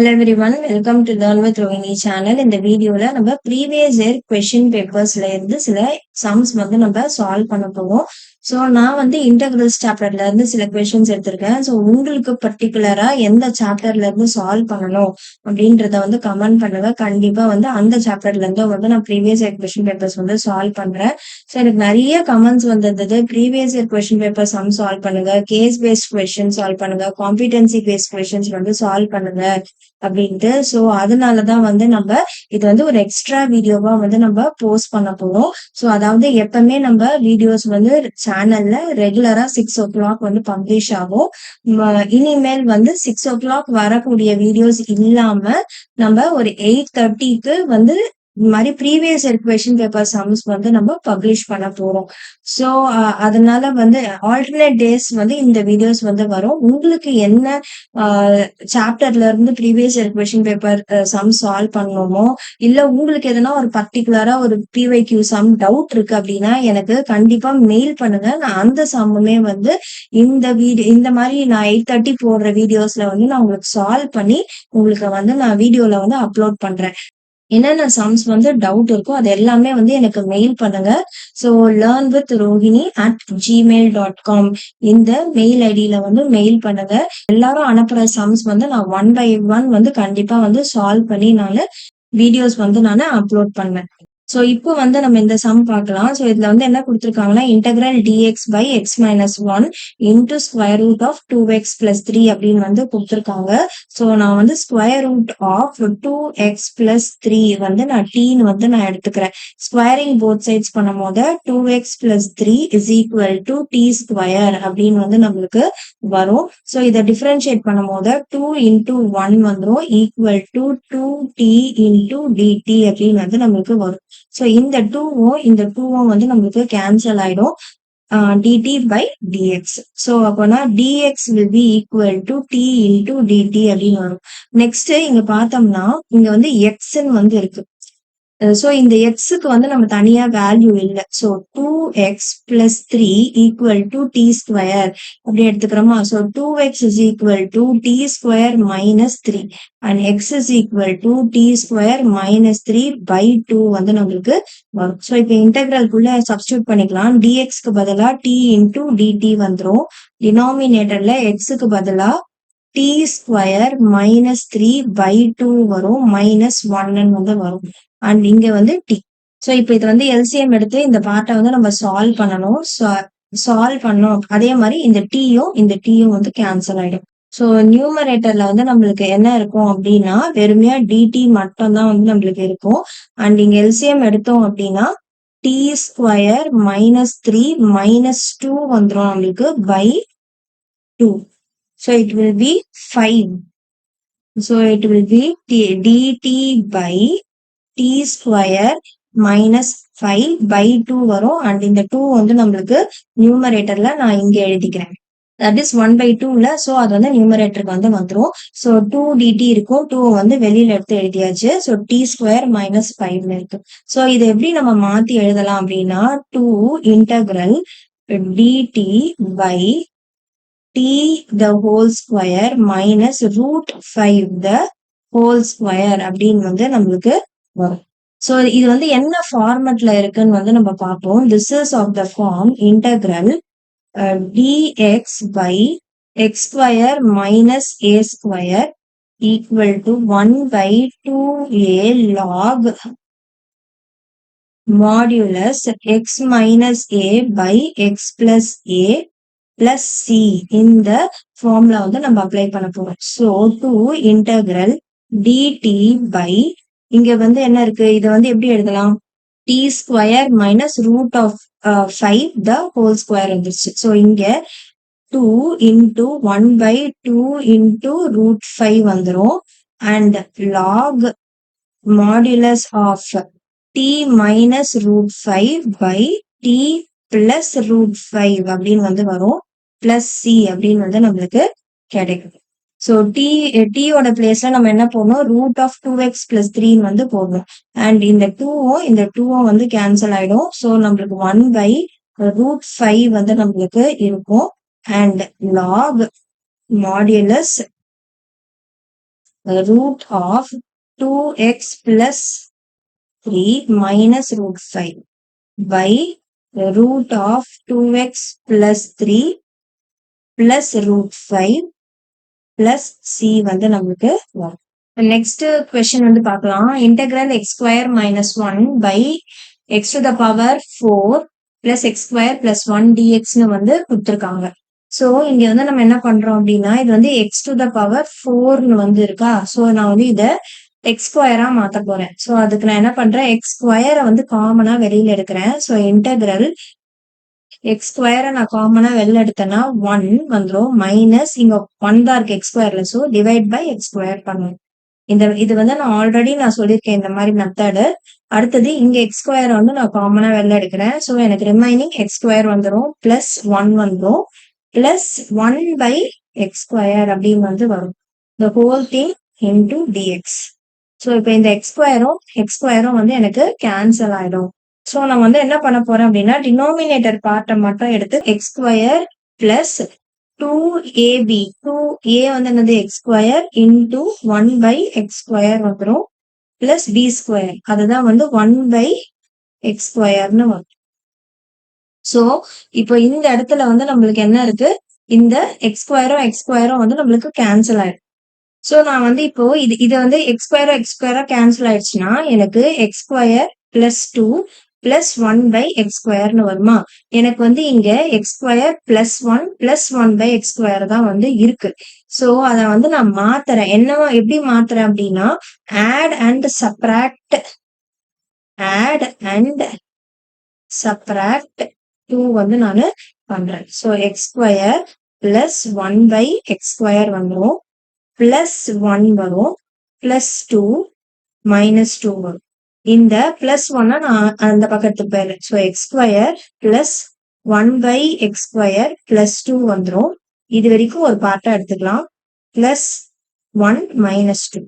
Hello everyone, welcome to Learn with Rohini channel. இந்த வீடியோல நம்ம ப்ரீவியஸ் இயர் கொஸ்டின் பேப்பர்ஸ்ல இருந்து சில சம்ஸ் வந்து நம்ம சால்வ் பண்ண போறோம். ஸோ நான் வந்து இன்டெகிரல்ஸ் சாப்டர்ல இருந்து சில கொஸ்டின்ஸ் எடுத்திருக்கேன். ஸோ உங்களுக்கு பர்டிகுலரா எந்த சாப்டர்ல இருந்து சால்வ் பண்ணணும் அப்படின்றத வந்து கமெண்ட் பண்ணுங்க. கண்டிப்பா வந்து அந்த சாப்டர்ல இருந்து வந்து நான் ப்ரீவியஸ் இயர் கொஸ்டின் பேப்பர்ஸ் வந்து சால்வ் பண்றேன். ஸோ எனக்கு நிறைய கமெண்ட்ஸ் வந்திருந்தது. Previous year question paper some solve பண்ணுங்க, கேஸ் பேஸ்ட் கொஸ்டின் சால்வ் பண்ணுங்க, காம்பிடன்சி பேஸ்ட் கொஸ்டின்ஸ் வந்து சால்வ் பண்ணுங்க அப்படின்ட்டு. ஸோ அதனாலதான் வந்து நம்ம இது வந்து ஒரு எக்ஸ்ட்ரா வீடியோவா வந்து நம்ம போஸ்ட் பண்ண போறோம். ஸோ அதாவது எப்பவுமே நம்ம வீடியோஸ் வந்து சேனல்ல ரெகுலரா 6 o'clock வந்து பப்ளிஷ் ஆகும். இனிமேல் வந்து 6 o'clock வரக்கூடிய வீடியோஸ் இல்லாம நம்ம ஒரு 8:30க்கு வந்து இந்த மாதிரி previous year question paper sums வந்து நம்ம பப்ளிஷ் பண்ண போறோம். ஸோ அதனால வந்து ஆல்டர்னேட் டேஸ் வந்து இந்த வீடியோஸ் வந்து வரும். உங்களுக்கு என்ன சாப்டர்ல இருந்து previous year question paper some solve பண்ணணுமோ, இல்ல உங்களுக்கு எதனா ஒரு பர்டிகுலரா ஒரு பிவைக்யூ சம் டவுட் இருக்கு அப்படின்னா எனக்கு கண்டிப்பா மெயில் பண்ணுங்க. நான் அந்த சம்முமே வந்து இந்த மாதிரி நான் 8:30 போடுற வீடியோஸ்ல வந்து நான் உங்களுக்கு சால்வ் பண்ணி உங்களுக்கு வந்து நான் வீடியோல வந்து அப்லோட் பண்றேன். என்னென்ன சம்ஸ் வந்து டவுட் இருக்கோ அது எல்லாமே வந்து எனக்கு மெயில் பண்ணுங்க. ஸோ learnwithrohini@gmail.com இந்த மெயில் ஐடியில வந்து மெயில் பண்ணுங்க. எல்லாரும் அனுப்புற சம்ஸ் வந்து நான் 1 by 1 வந்து கண்டிப்பா வந்து சால்வ் பண்ணி நான் வீடியோஸ் வந்து நான் அப்லோட் பண்ணேன். ஸோ இப்போ வந்து நம்ம இந்த சம் பார்க்கலாம். ஸோ இதுல வந்து என்ன கொடுத்துருக்காங்கன்னா integral dx by x minus 1 into square root of 2x plus 3 அப்படின்னு வந்து கொடுத்துருக்காங்க. ஸோ நான் வந்து square root of 2x plus 3 வந்து நான் டீன்னு வந்து நான் எடுத்துக்கிறேன். ஸ்கொயரிங் போத் சைட்ஸ் பண்ணும் போது 2x plus 3 is equal to t square அப்படின்னு வந்து நம்மளுக்கு வரும். ஸோ இதை டிஃபரன்ஷியேட் பண்ணும் போது 2 into 1 வந்துடும் equal to 2t into dt அப்படின்னு வந்து நம்மளுக்கு வரும். ஸோ இந்த 2வும் இந்த 2வும் வந்து நம்மளுக்கு கேன்சல் ஆயிடும். dt by dx. ஸோ அப்போனா dx will be equal to t into dt அப்படின்னு வரும். நெக்ஸ்ட் இங்க பார்த்தோம்னா இங்க வந்து xன்னு வந்து இருக்கு. ஸோ இந்த எக்ஸுக்கு வந்து நம்ம தனியா வேல்யூ இல்லை. So 2x plus 3 equal to t square அப்படி எடுத்துக்கிறோமா. So 2x is equal to t square minus 3 and x is equal to t square minus 3 by 2 வந்து நம்மளுக்கு வரும். ஸோ இப்போ இன்டெகிரல்குள்ள சப்ஸ்டியூட் பண்ணிக்கலாம். dxக்கு பதிலா t into dt வந்துடும். டினாமினேட்டர்ல எக்ஸுக்கு பதிலா t ஸ்கொயர் minus 3 by 2 வரும், மைனஸ் 1 வந்து வரும். அண்ட் இங்க வந்து டி. ஸோ இப்போ இது வந்து எல்சிஎம் எடுத்து இந்த பார்ட்டை வந்து நம்ம சால்வ் பண்ணணும். சால்வ் பண்ணோம் அதே மாதிரி இந்த டீயும் வந்து கேன்சல் ஆயிடும். ஸோ நியூமரேட்டர்ல வந்து நம்மளுக்கு என்ன இருக்கும் அப்படின்னா வெறுமையா டிடி மட்டும் தான் வந்து நம்மளுக்கு இருக்கும். அண்ட் இங்க எல்சிஎம் எடுத்தோம் அப்படின்னா டி ஸ்கொயர் மைனஸ் 3 மைனஸ் 2 வந்துடும் நம்மளுக்கு by 2. So it will be 5. So it will be dt by t square minus 5 by 2 வரும். அண்ட் இந்த 2 வந்து நம்மளுக்கு நியூமரேட்டர்ல நான் இங்க எழுதிக்கிறேன். That is 1 by 2ல. ஸோ அது வந்து நியூமரேட்டருக்கு வந்து வந்துடும். ஸோ 2 dt இருக்கும். 2 வந்து வெளியில எடுத்து எழுதியாச்சு. ஸோ t ஸ்கொயர் மைனஸ் 5 இருக்கு. ஸோ இதை எப்படி நம்ம மாத்தி எழுதலாம் அப்படின்னா 2 integral dt by t the whole square minus root 5 the whole square அப்படின்னு வந்து நம்மளுக்கு வரும். ஸோ இது வந்து என்ன ஃபார்மட்ல இருக்குன்னு வந்து நம்ம பார்ப்போம். This is of the form integral dx by x square minus a square equal to 1 by 2a log modulus x minus a by x plus a plus c இந்த ஃபார்ம்ல வந்து நம்ம அப்ளை பண்ண போறோம். ஸோ 2 integral dt by இங்க வந்து என்ன இருக்கு, இதை வந்து எப்படி எழுதலாம், t square minus root of 5 the whole square வந்துருச்சு. ஸோ இங்க 2 into 1 by 2 into root 5 வந்துரும். And log modulus of t minus root 5 by t plus root 5 அப்படின்னு வந்து வரும். பிளஸ் சி அப்படின்னு வந்து நம்மளுக்கு கிடைக்கும். ஸோ டீயோட பிளேஸ்ல நம்ம என்ன போடணும், ரூட் ஆஃப் 2x plus 3 வந்து போடணும். அண்ட் இந்த 2வும் வந்து கேன்சல் ஆயிடும். ஸோ நம்மளுக்கு 1 by root 5 வந்து நம்மளுக்கு இருக்கும். And log modulus root of 2x plus 3 minus root 5 by root of 2x plus 3 plus root 5 plus c வந்து நமக்கு வரும். நெக்ஸ்ட் கொஸ்டின் வந்து பார்க்கலாம். Integral x square minus 1 by x to the power 4 plus x square plus 1 dxன்னு வந்து கொடுத்துருக்காங்க. So இங்க வந்து நம்ம என்ன பண்றோம் அப்படின்னா, இது வந்து எக்ஸ் டு த பவர் 4ன்னு வந்து இருக்கா. ஸோ நான் வந்து இதை எக்ஸ் ஸ்கொயரா மாத்த போறேன். ஸோ அதுக்கு நான் என்ன பண்றேன், எக்ஸ் ஸ்கொயரை வந்து காமனா வெளியில எடுக்கிறேன். ஸோ இன்டெக்ரல் எக்ஸ் ஸ்கொயரை நான் காமனா வெளில எடுத்தேன்னா 1 வந்துடும், மைனஸ் இங்க 1 தான் இருக்கு எக்ஸ் ஸ்கொயர்ல. So divide by x square பண்ணும். இது வந்து நான் ஆல்ரெடி சொல்லியிருக்கேன் இந்த மாதிரி மெத்தடு. அடுத்தது இங்க எக்ஸ் ஸ்கொயர் வந்து நான் காமனா வெளில எடுக்கிறேன். ஸோ எனக்கு ரிமைனிங் எக்ஸ் ஸ்கொயர் வந்துடும், பிளஸ் 1 வந்துடும், பிளஸ் 1 பை எக்ஸ் ஸ்கொயர் அப்படின்னு வந்து வரும். The whole thing into dx. So இப்போ இந்த எக்ஸ் ஸ்கொயரும் வந்து எனக்கு கேன்சல் ஆயிடும். ஸோ நான் வந்து என்ன பண்ண போறேன் அப்படின்னா, டினோமினேட்டர் பார்ட்டை மட்டும் எடுத்து X square plus 2ab 2a வந்து என்னது x square into 1 by x square வந்துடும், பிளஸ் பி ஸ்கொயர் அதுதான் வந்து 1 பை எக்ஸ் ஸ்கொயர்னு வரும். ஸோ இப்போ இந்த இடத்துல வந்து நம்மளுக்கு என்ன இருக்கு, இந்த எக்ஸ் ஸ்கொயரும் வந்து நம்மளுக்கு கேன்சல் ஆயிடும். ஸோ நான் வந்து இப்போ இது வந்து எக்ஸ் ஸ்கொயரா கேன்சல் ஆயிடுச்சுன்னா எனக்கு x square plus 2 plus 1 by x ஸ்கொயர்னு வருமா. எனக்கு வந்து இங்க x square plus 1 plus 1 by x square தான் வந்து இருக்கு. ஸோ அதை வந்து நான் மாத்துறேன். என்னவா எப்படி மாத்துறேன் அப்படின்னா, ஆட் அண்ட் சப்ராக்ட் 2 வந்து நான் பண்றேன். So x square plus 1 by x square வந்துடும், பிளஸ் 1 வரும், பிளஸ் 2 மைனஸ் 2 வரும். இந்த பிளஸ் 1 நான் அந்த பக்கத்துக்கு போயிடுறேன். So x square plus 1 by x square plus 2 வந்துடும். இது வரைக்கும் ஒரு பார்ட்டா எடுத்துக்கலாம், பிளஸ் 1 மைனஸ் 2.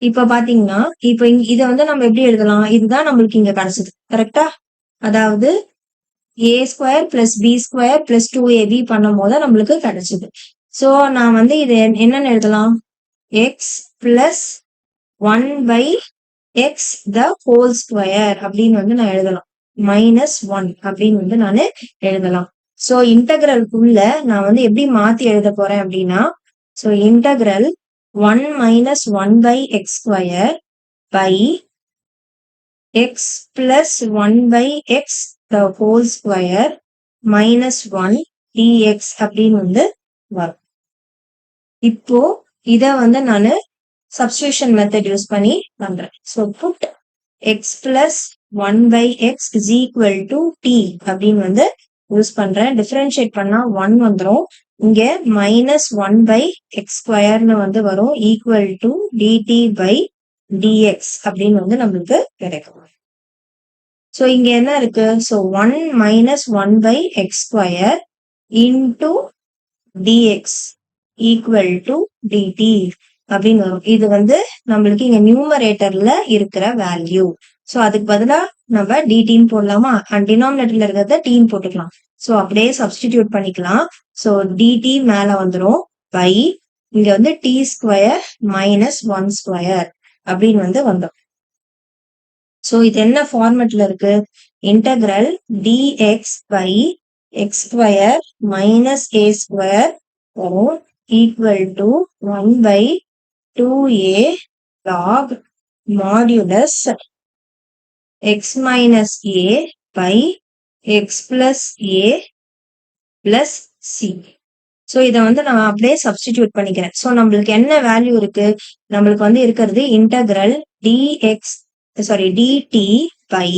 இப்போ பாத்தீங்கன்னா இப்போ இதை வந்து நம்ம எப்படி எழுதலாம், இதுதான் நம்மளுக்கு இங்க கிடைச்சது கரெக்டா. அதாவது a square plus b square plus 2ab பண்ணும் போது நம்மளுக்கு கிடைச்சது. ஸோ நான் வந்து இது என்னன்னு எழுதலாம், x plus 1 by x the whole square அப்படின்னு வந்து நான் எழுதலாம், மைனஸ் 1 அப்படின்னு வந்து நான் எழுதலாம். ஸோ இன்டெக்ரலுக்குள்ள நான் வந்து எப்படி மாத்தி எழுத போறேன் அப்படின்னா, so integral 1 minus 1 by x square by x plus 1 by x the whole square minus 1 dx அப்படின்னு வந்து வரும். இப்போ இத வந்து நான் சப்ஸ்டிடியூஷன் மெத்தட் யூஸ் பண்ணி பண்றேன். So put x plus 1 by x is equal to t அப்படின்னு வந்து யூஸ் பண்றேன். டிஃபரன்ஷியேட் பண்ணா 1 வந்துடும், இங்க மைனஸ் 1 பை எக்ஸ் ஸ்கொயர்னு வந்து வரும், equal to dt by dx அப்படின்னு வந்து நம்மளுக்கு கிடைக்கும். ஸோ இங்க என்ன இருக்கு, so 1 minus 1 by x square into dx equal to dt அப்படின்னு வரும். இது வந்து நம்மளுக்கு இங்க நியூமரேட்டர்ல இருக்கிற வேல்யூ. ஸோ அதுக்கு பதிலா நம்ம டிடின்னு போடலாமா, அண்ட் டினாமினேட்டர்ல இருக்கிறத டீன்னு போட்டுக்கலாம். ஸோ அப்படியே சப்ஸ்டிடியூட் பண்ணிக்கலாம். ஸோ டிடி மேல வந்துடும் பை இங்க வந்து டி ஸ்கொயர் மைனஸ் 1 ஸ்கொயர் அப்படின்னு வந்து வந்தோம். ஸோ இது என்ன ஃபார்மேட்ல இருக்கு, integral d x by x square minus a square வரும், equal to 1 by 2a log modulus x minus a by x plus a plus c. So இதை வந்து நான் அப்படியே சப்ஸ்டிடியூட் பண்ணிக்கிறேன். ஸோ நம்மளுக்கு என்ன வேல்யூ இருக்கு, நம்மளுக்கு வந்து இருக்கிறது integral dt by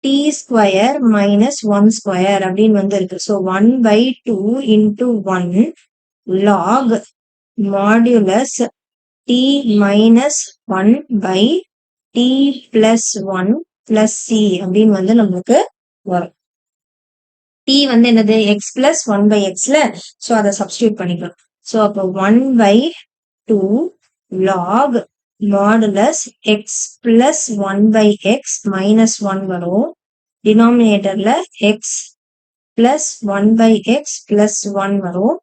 t square minus 1 square அப்படின்னு வந்து இருக்கு. So 1 by 2 into 1 log modulus t minus 1 by t plus 1 plus c அப்படின்னு வந்து நம்மளுக்கு வரும். டி வந்து என்னது, எக்ஸ் பிளஸ் 1 பை எக்ஸ்ல, ஸோ அதை சப்ஸ்டியூட் பண்ணிக்கலாம். ஸோ அப்போ 1 by 2 log modulus x plus 1 by x minus 1 வரும், டினாமினேட்டர்ல x plus 1 by x plus 1 வரும்,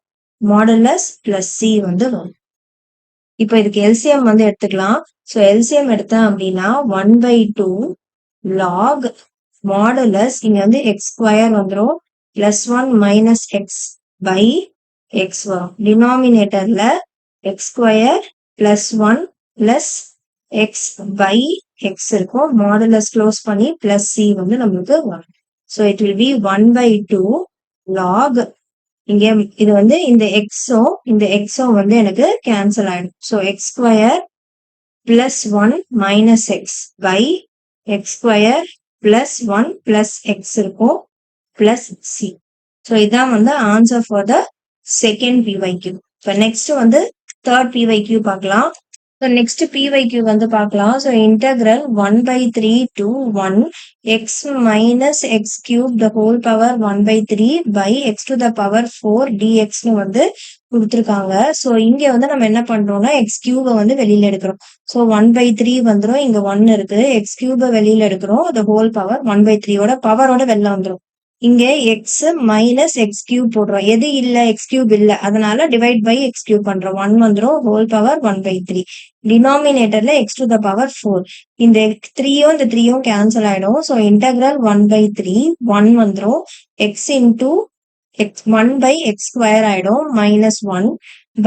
மாடுலஸ் பிளஸ் சி வந்து வரும். இப்போ இதுக்கு எல்சிஎம் வந்து எடுத்துக்கலாம். ஸோ எல்சிஎம் எடுத்தேன் அப்படின்னா 1/2 லாக் மாடுலஸ் இங்க வந்து எக்ஸ் ஸ்கொயர் வந்துடும் +1 மைனஸ் எக்ஸ் பை எக்ஸ் வரும். டினாமினேட்டர்ல x square +1 plus x by x இருக்கும். மாடுலஸ் க்ளோஸ் பண்ணி பிளஸ் சி வந்து நம்மளுக்கு வரும். So it will be 1/2 log இங்க இது வந்து இந்த எக்ஸும் வந்து எனக்கு கேன்சல் ஆயிடும். So x square +1 minus x by x square +1 plus x இருக்கும் பிளஸ் சி. ஸோ இதான் வந்து answer for the second PYQ. இப்போ நெக்ஸ்ட் வந்து தேர்ட் பிஒய்க்யூ பார்க்கலாம். ஸோ நெக்ஸ்ட் பிஒய்க்யூ வந்து பார்க்கலாம். So integral 1/3 to 1 x minus x cube the whole power 1/3 by x to the power 4 dxன்னு வந்து கொடுத்துருக்காங்க. ஸோ இங்க வந்து நம்ம என்ன பண்றோம்னா எக்ஸ் கியூபை வந்து வெளியில எடுக்கிறோம். ஸோ 1/3 வந்துடும். இங்க 1 இருக்கு. எக்ஸ் கியூபை வெளியில எடுக்கிறோம். the whole power 1/3 பவரோட வெளில வந்துடும். இங்க எக்ஸ் மைனஸ் எக்ஸ் கியூப் போடுறோம். எது இல்ல எக்ஸ் கியூப் இல்ல, அதனால டிவைட் பை எக்ஸ் கியூப் பண்றோம். 1 வந்துடும். Whole power 1/3. டினாமினேட்டர்ல எக்ஸ் டு த பவர் 4. இந்த 3யும் இந்த 3யும் கேன்சல் ஆயிடும். ஸோ இன்டெக்ரல் 1/3 1 வந்துடும். X into X 1/x square ஆயிடும் -1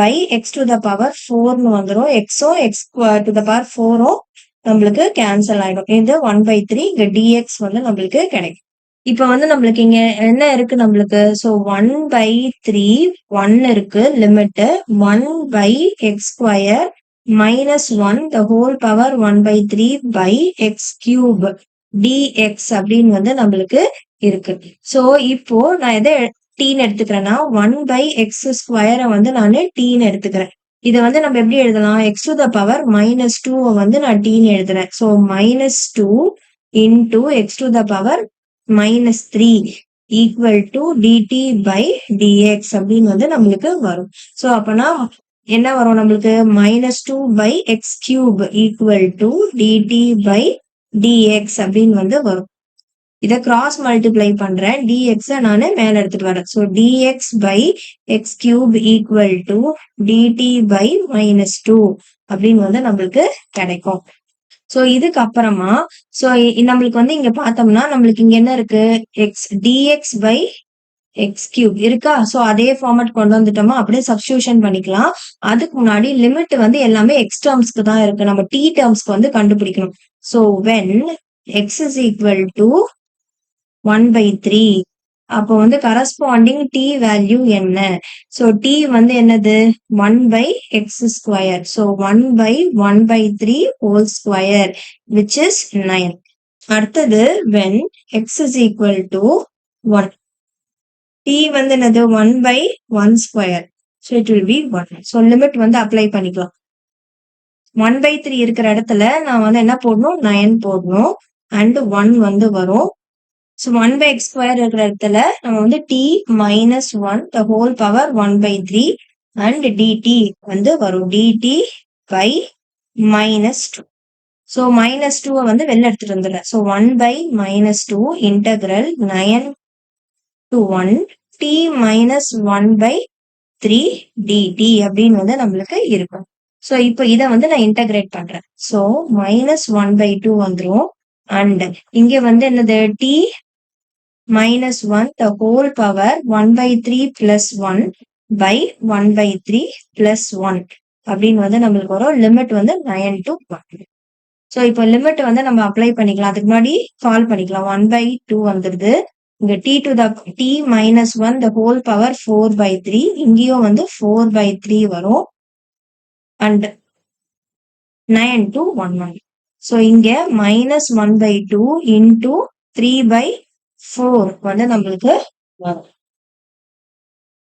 by x to the power 4ன்னு வந்துடும். எக்ஸும் எக்ஸ் டு த பவர் 4ம் நம்மளுக்கு கேன்சல் ஆயிடும். இது 1/3. இங்க டிஎக்ஸ் வந்து நம்மளுக்கு கிடைக்கும். இப்ப வந்து நம்மளுக்கு இங்க என்ன இருக்கு நம்மளுக்கு? ஸோ 1/3 1 இருக்கு limit 1/x square -1 the whole power 1/3 by x cube dx அப்படின்னு வந்து நம்மளுக்கு இருக்கு. ஸோ இப்போ நான் எதை டீன்னு எடுத்துக்கிறேன்னா 1/x ஸ்கொயரை வந்து நான் டீன்னு எடுத்துக்கிறேன். இதை வந்து நம்ம எப்படி எழுதலாம்? எக்ஸ் டு த பவர் -2 வந்து நான் டீன்னு எழுதுறேன். So -2 into x to the power -3 equal to dt by dx அப்படின்னு வந்து நம்மளுக்கு வரும். ஸோ அப்பனா என்ன வரும் நம்மளுக்கு? -2/x cube equal to dt by dx அப்படின்னு வந்து வரும். இதை கிராஸ் மல்டிப்ளை பண்றேன். டிஎக்ஸ் நான் மேல எடுத்துட்டு வரேன். So dx by x cube equal to dt by -2 அப்படின்னு வந்து நம்மளுக்கு கிடைக்கும். ஸோ இதுக்கு அப்புறமா ஸோ நம்மளுக்கு வந்து இங்க பார்த்தோம்னா நம்மளுக்கு இங்க என்ன இருக்கு? X dx by x cube இருக்கா? ஸோ அதே ஃபார்மேட் கொண்டு வந்துட்டோமா? அப்படியே சப்ஸ்டியூஷன் பண்ணிக்கலாம். அதுக்கு முன்னாடி லிமிட் வந்து எல்லாமே எக்ஸ் டேர்ம்ஸ்க்கு தான் இருக்கு. நம்ம டி டேர்ம்ஸ்க்கு வந்து கண்டுபிடிக்கணும். So when x is equal to 1/3 அப்போ வந்து கரஸ்பாண்டிங் டி வேல்யூ என்ன? ஸோ டி வந்து என்னது? 1/x square. So 1/1/3 whole square which is 9. அடுத்தது when x is equal to 1 t வந்து என்னது? 1/1 square. So it will be 1. So limit வந்து apply பண்ணிக்கலாம். 1/3 இருக்கிற இடத்துல நான் வந்து என்ன போடணும்? 9 போடணும். அண்ட் 1 வந்து வரும். ஸோ 1/x ஸ்கொயர் இருக்கிற இடத்துல நம்ம வந்து t -1 the whole power 1/3 and dt வந்து வரும். dt by -2. ஸோ -2 வந்து வெளில எடுத்துட்டு வந்துடுறேன். So 1/-2 integral 9 to 1 t -1/3 dt அப்படின்னு வந்து நம்மளுக்கு இருக்கும். ஸோ இப்போ இதை வந்து நான் இன்டெகிரேட் பண்றேன். ஸோ -1/2 வந்துடும். அண்ட் இங்க வந்து என்னது? t -1 the whole power 1/3 plus 1 by 1/3 plus 1 அப்படின்னு வந்து நம்மளுக்கு வரும். லிமிட் வந்து 9 to 1. ஸோ இப்போ லிமிட் வந்து நம்ம அப்ளை பண்ணிக்கலாம். அதுக்கு முன்னாடி சால்வ் பண்ணிக்கலாம். 1/2 வந்துடுது. இங்க t -1 the whole power 4/3 இங்கேயும் வந்து 4/3 வரும். And 9 to 1. ஸோ இங்க -1/2 இன்டூ 3/4 வந்து நம்மளுக்கு வரும்.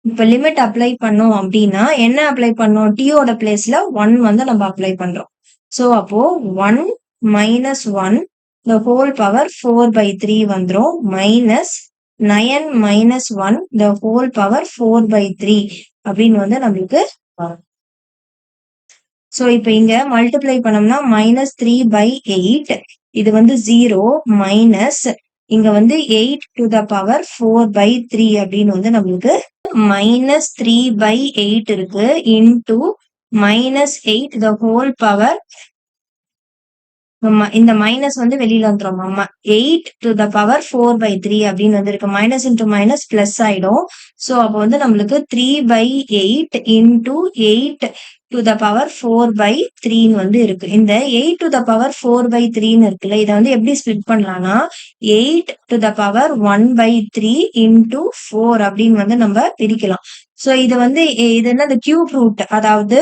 இப்ப லிமிட் அப்ளை பண்ணோம் அப்படின்னா என்ன அப்ளை பண்ணோம்? டீயோட பிளேஸ்ல 1 வந்து நம்ம அப்ளை பண்றோம். ஸோ அப்போ 1 -1 the whole power 4/3 வந்துடும். -9 -1 the whole power 4/3 அப்படின்னு வந்து நம்மளுக்கு வரும். ஸோ இப்போ இங்க மல்டிப்ளை பண்ணோம்னா -3/8 இது வந்து 0 மைனஸ் இங்க வந்து 8 to the power 4/3 அப்படின்னு வந்து நம்மளுக்கு -3/8 இருக்கு இன்டு -8 the whole power. இந்த மைனஸ் வந்து வெளியில வந்துரும். 8 to the power 4/3 அப்படின்னு வந்து இருக்கு. மைனஸ் இன்டு மைனஸ் பிளஸ் ஆயிடும். சோ அப்போ வந்து நம்மளுக்கு 3/8 இன்டு 8 to the power 4/3 வந்து இருக்கு. இந்த 8 to the power 4/3 இருக்குல்ல, இதை வந்து எப்படி ஸ்பிளிட் பண்ணலாம்னா 8 to the power 1/3 இன்டு 4 அப்படின்னு வந்து நம்ம பிரிக்கலாம். சோ இது வந்து இது என்ன கியூப் ரூட், அதாவது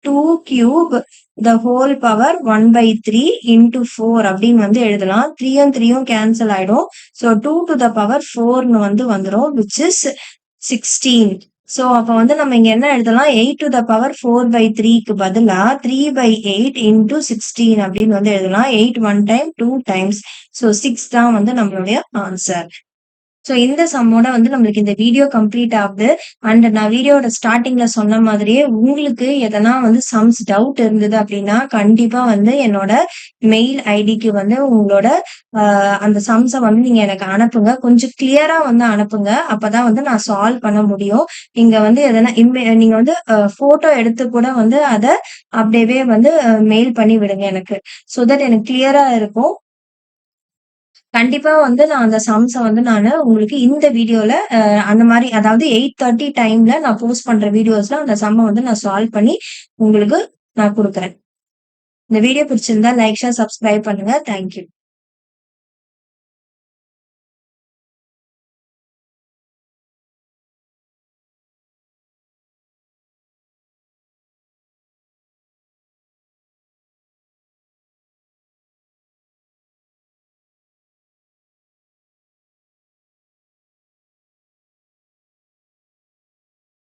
2 cube the whole power 1/3 into 4 அப்படின்னு வந்து எழுதலாம். 3யும் 3யும் கேன்சல் ஆயிடும். So 2 to the power 4 வந்து வந்துரும், which is 16. சோ அப்ப வந்து நம்ம இங்க என்ன எழுதலாம், 8 to the power 4/3க்கு பதிலா 3/8 into 16 அப்படின்னு வந்து எழுதலாம். 8 1 time 2 times. So 6 தான் வந்து நம்மளுடைய ஆன்சர். சோ இந்த சம்மோட வந்து நம்மளுக்கு இந்த வீடியோ கம்ப்ளீட் ஆகுது. அண்ட் நான் வீடியோட ஸ்டார்டிங்ல சொன்ன மாதிரியே உங்களுக்கு எதனா வந்து சம்ஸ் டவுட் இருந்தது அப்படின்னா கண்டிப்பா வந்து என்னோட மெயில் ஐடிக்கு வந்து உங்களோட அந்த சம்ஸை வந்து நீங்க எனக்கு அனுப்புங்க. கொஞ்சம் கிளியரா வந்து அனுப்புங்க. அப்பதான் வந்து நான் சால்வ் பண்ண முடியும். நீங்க வந்து எதனா நீங்க வந்து போட்டோ எடுத்து கூட வந்து அதை அப்படியே வந்து மெயில் பண்ணி விடுங்க எனக்கு. சோ தட் எனக்கு கிளியரா இருக்கும். கண்டிப்பா வந்து நான் அந்த சம்ஸ வந்து நானு உங்களுக்கு இந்த வீடியோல அந்த மாரி, அதாவது 8:30 டைம்ல நான் போஸ்ட் பண்ற வீடியோஸ்ல அந்த சம்ம வந்து நான் சால்வ் பண்ணி உங்களுக்கு நான் குடுக்குறேன். இந்த வீடியோ பிடிச்சிருந்தா லைக், ஷேர், சப்ஸ்கிரைப் பண்ணுங்க. Thank you.